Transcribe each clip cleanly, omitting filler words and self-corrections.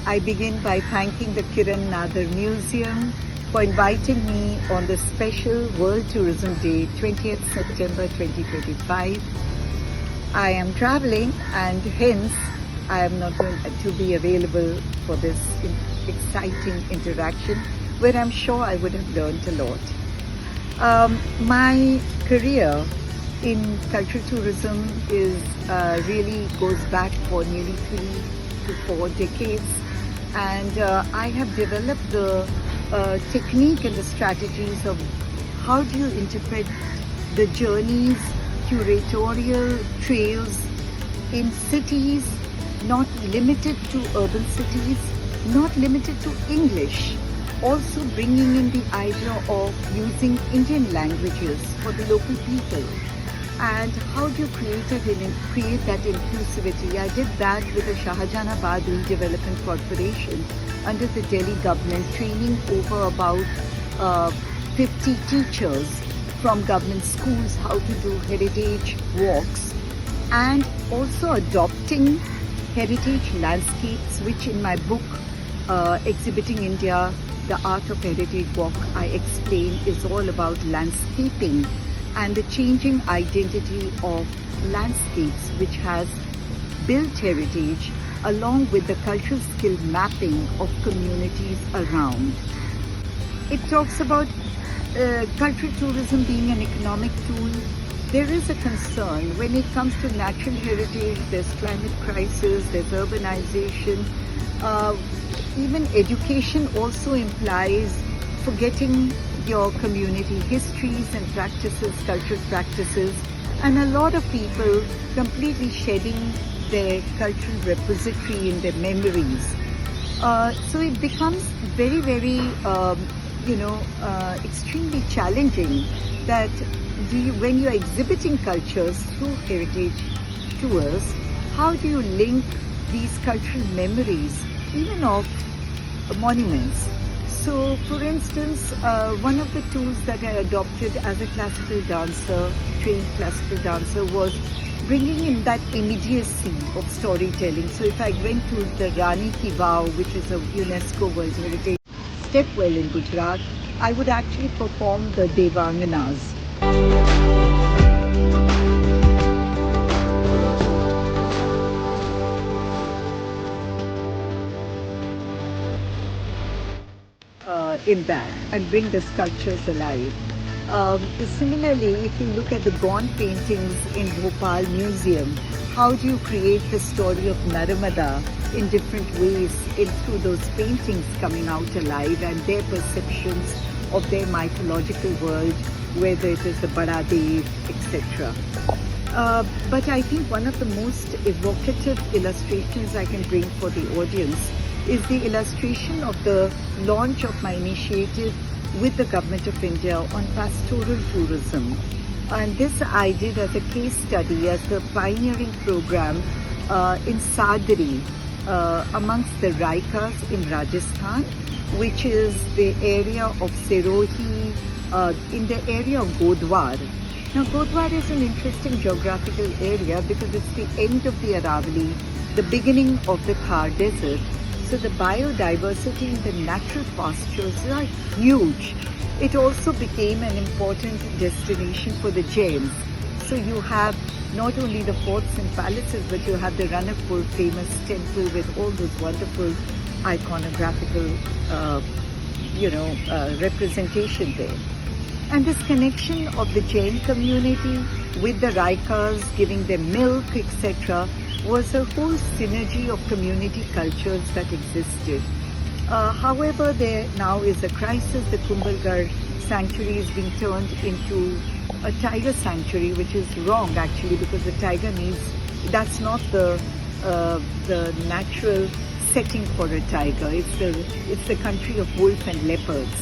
I begin by thanking the Kiran Nadar Museum for inviting me on the special World Tourism Day, 20th September 2025. I am traveling and hence I am not going to be available for this exciting interaction where I'm sure I would have learned a lot. My career in cultural tourism is really goes back for nearly 3 to 4 decades, and I have developed the technique and the strategies of how do you interpret the journeys, curatorial trails in cities, not limited to urban cities, not limited to English, also bringing in the idea of using Indian languages for the local people. And how do you create that inclusivity? I did that with the Shahjahanabad Redevelopment Corporation under the Delhi government, training over about 50 teachers from government schools how to do heritage walks, and also adopting heritage landscapes, which in my book, Exhibiting India, The Art of Heritage Walk, I explain is all about landscaping and the changing identity of landscapes which has built heritage along with the cultural skill mapping of communities around. It talks about cultural tourism being an economic tool. There is a concern when it comes to natural heritage. There's climate crisis, there's urbanization. Even education also implies forgetting your community histories and practices, cultural practices, and a lot of people completely shedding their cultural repository in their memories. So it becomes very, very, extremely challenging that when you're exhibiting cultures through heritage tours, how do you link these cultural memories, even of monuments? So, for instance, one of the tools that I adopted as a classical dancer, trained classical dancer, was bringing in that immediacy of storytelling. So if I went to the Rani Ki Vav, which is a UNESCO World Heritage Stepwell in Gujarat, I would actually perform the Devanganas. In that and bring the sculptures alive. Similarly, if you look at the Gone paintings in Bhopal Museum, how do you create the story of Narmada in different ways through those paintings coming out alive and their perceptions of their mythological world, whether it is the Badadev, etc. But I think one of the most evocative illustrations I can bring for the audience is the illustration of the launch of my initiative with the Government of India on pastoral tourism. And this I did as a case study, as the pioneering program in Sadri amongst the Raikas in Rajasthan, which is the area of Sirohi, in the area of Godwar. Now Godwar is an interesting geographical area because it's the end of the Aravalli, the beginning of the Thar Desert. So the biodiversity in the natural pastures are huge. It also became an important destination for the Jains. So you have not only the forts and palaces, but you have the Ranakpur famous temple with all those wonderful iconographical, representation there. And this connection of the Jain community with the Raikas, giving them milk, etc., was a whole synergy of community cultures that existed. However, there now is a crisis. The Kumbhalgarh sanctuary is being turned into a tiger sanctuary, which is wrong actually, because the tiger needs, that's not the natural setting for a tiger. It's the country of wolf and leopards.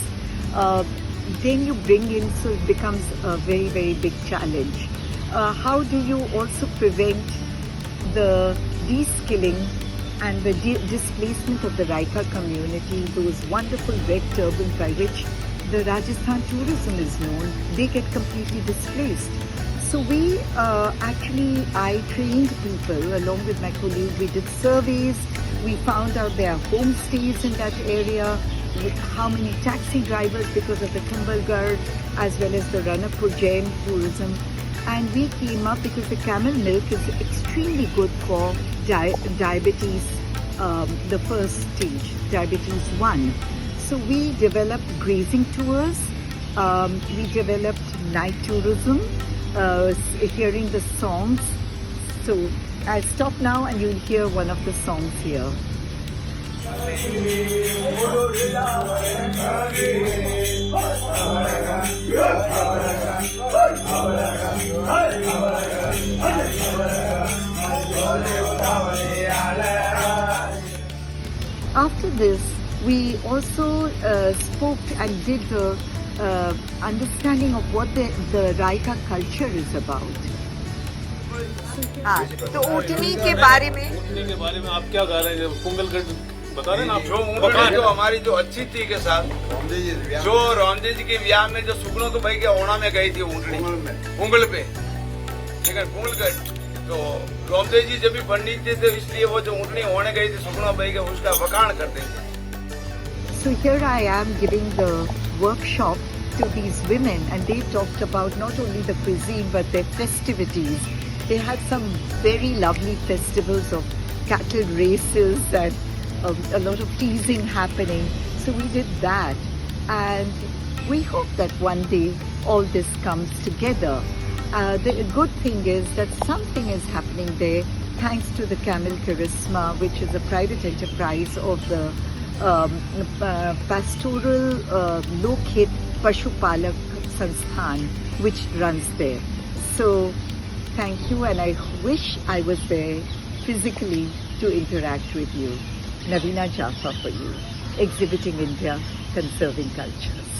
Then you bring in, so it becomes a very, very big challenge. How do you also prevent the de-skilling and the displacement of the Raika community, those wonderful red turbans by which the Rajasthan tourism is known, they get completely displaced. So I trained people along with my colleague. We did surveys, We found out there are homestays in that area, how many taxi drivers because of the Kumbhalgarh, as well as the Ranakpur Jain tourism. And we came up because the camel milk is extremely good for diabetes, the first stage, diabetes 1. So we developed grazing tours, we developed night tourism, hearing the songs. So I'll stop now and you'll hear one of the songs here. After this, we also spoke and did the understanding of what the Raika culture is about. हाँ, तो ऊँटनी के बारे में आप क्या गा रहे हैं? कुंभलगढ़ बता रहे हैं आप? जो ऊँटनी जो हमारी जो अच्छी थी के साथ जो रामदेव जी के ब्याह में जो सुगनों तो भाई के ओणा में गई थी ऊँटनी उंगल पे, ठीक है, कुंभलगढ़। तो रामदेव जी जब भी पंडित थे इसलिए वो जो ऊँटनी होने गई थी सुगनों भाई के उसका वखाण करते थे। So here I am giving the workshop to these women, and they talked about not only the cuisine but their festivities. They had some very lovely festivals of cattle races and a lot of teasing happening. So we did that, and we hope that one day all this comes together. The good thing is that something is happening there thanks to the Camel Charisma, which is a private enterprise of the Pastoral Lokhit Pashupalak Sansthan, which runs there. So thank you, and I wish I was there physically to interact with you. Navina Jaffa for you, exhibiting India, conserving cultures.